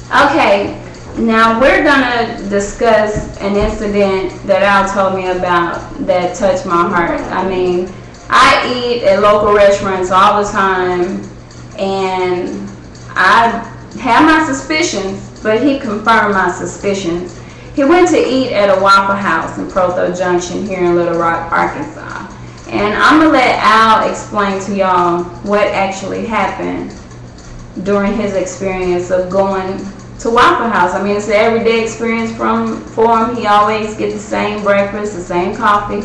Okay, now we're gonna discuss an incident that Al told me about that touched my heart. I mean, I eat at local restaurants all the time, and I have my suspicions, but he confirmed my suspicions. He went to eat at a Waffle House in Protho Junction here in Little Rock, Arkansas. And I'm going to let Al explain to y'all what actually happened during his experience of going to Waffle House. I mean, it's an everyday experience for him. He always gets the same breakfast, the same coffee.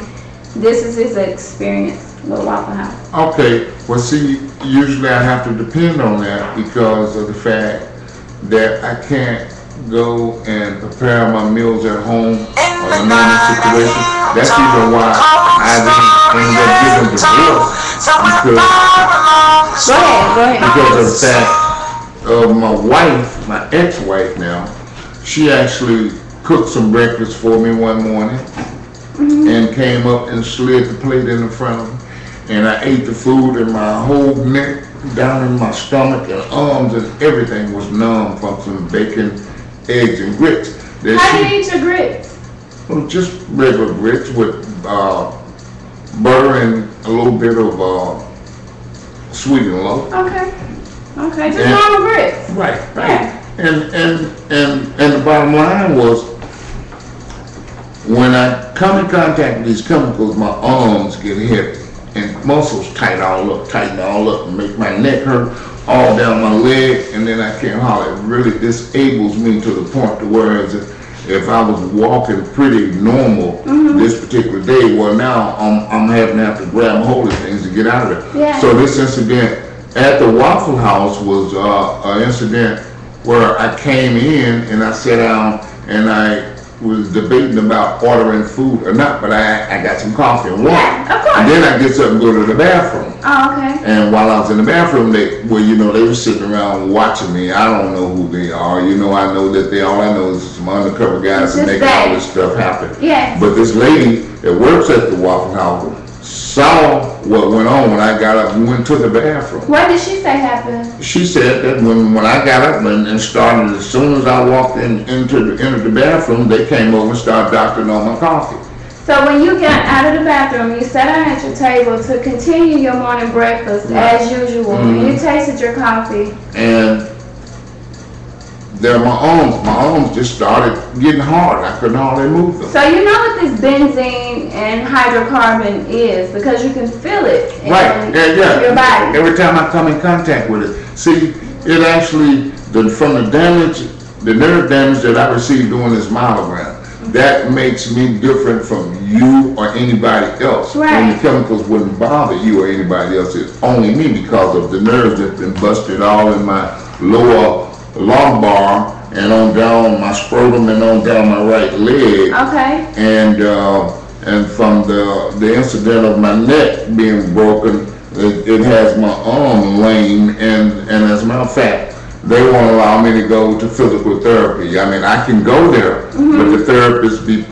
This is his experience with Waffle House. Okay, well see, usually I have to depend on that because of the fact that I can't go and prepare my meals at home or in a normal situation. That's even why I ended up getting divorced because of the fact of my wife, my ex-wife now. She actually cooked some breakfast for me one morning and came up and slid the plate in front of me. And I ate the food and my whole neck down in my stomach and arms and everything was numb from some bacon, eggs, and grits. How do you eat your grits? Well, just regular grits with butter and a little bit of sweet and low. Okay. Okay, just normal grits. Right. Yeah. And the bottom line was, when I come in contact with these chemicals, my arms get heavy and muscles tighten all up and make my neck hurt all down my leg, and then I can't holler. It really disables me to the point to where if I was walking pretty normal this particular day, well now I'm having to have to grab hold of things to get out of there. Yeah. So this incident at the Waffle House was an incident where I came in and I sat down and I was debating about ordering food or not, but I got some coffee and water. Yeah, of course. And then I get up and go to the bathroom. Oh, okay. And while I was in the bathroom, they were sitting around watching me. I don't know who they are. I know that all I know is some undercover guys that making all this stuff happen. Yes. But this lady that works at the Waffle House saw what went on when I got up and went to the bathroom. What did she say happened? She said that when I got up and started, as soon as I walked entered the bathroom, they came over and started doctoring on my coffee. So when you got out of the bathroom, you sat down at your table to continue your morning breakfast as usual, and you tasted your coffee. And my arms just started getting hard. I couldn't hardly move them. So you know what this benzene and hydrocarbon is, because you can feel it in your body. Every time I come in contact with it. See, it actually, from the nerve damage that I received during this myelogram, that makes me different from you or anybody else. Right. And the chemicals wouldn't bother you or anybody else. It's only me because of the nerves that have been busted all in my lower lumbar and on down my scrotum and on down my right leg. Okay. And from the incident of my neck being broken, it has my arm lame. And as a matter of fact, they won't allow me to go to physical therapy. I mean, I can go there, but the therapist be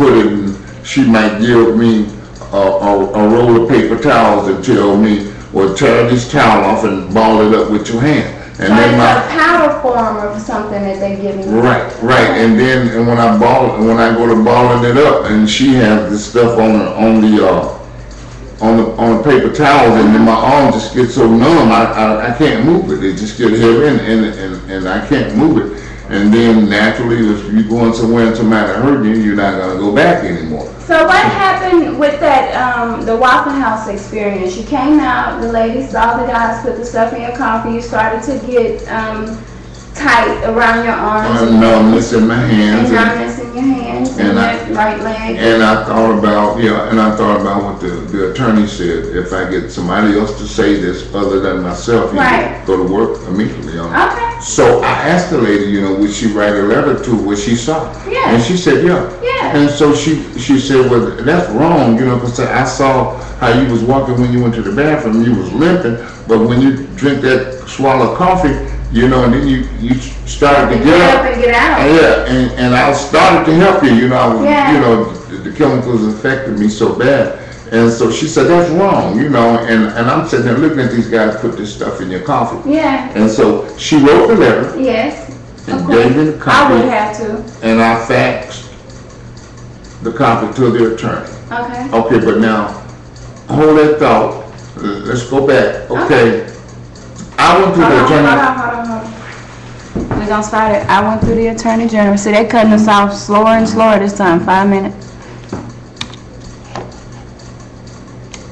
she might give me a roll of paper towels and tell me, well, tear this towel off and ball it up with your hand. And so then it's a powder form of something that they're giving you. Right. And then when I go to balling it up, and she has this stuff on the paper towels, and then my arm just gets so numb, I can't move it. It just gets heavy, and I can't move it. And then naturally, if you're going somewhere and somebody hurt you, you're not gonna go back anymore. So what happened with that, the Waffle House experience? You came out, the lady saw the guys put the stuff in your coffee, you started to get tight around your arms. Numbness in my hands. And numbness in your hands and your right leg. And I thought about, what the attorney said. If I get somebody else to say this other than myself, you go to work immediately on it. Okay. So I asked the lady, would she write a letter to what she saw? Yeah. And she said, yeah. And so she said, well, that's wrong, because I saw how you was walking when you went to the bathroom, you was limping, but when you drink that swallow coffee, and then you started to get up and get out. And I started to help you, the chemicals affected me so bad. And so she said, that's wrong, and I'm sitting there looking at these guys put this stuff in your coffee. Yeah. And so she wrote the letter. Yes. and Of gave me the course. I would copy, have to. and I faxed the copy to the attorney. Okay. Okay, but now, hold that thought, let's go back, okay. I went to the attorney. Hold on. We're gonna start it. I went through the Attorney General. See, they cutting us off slower and slower this time. 5 minutes.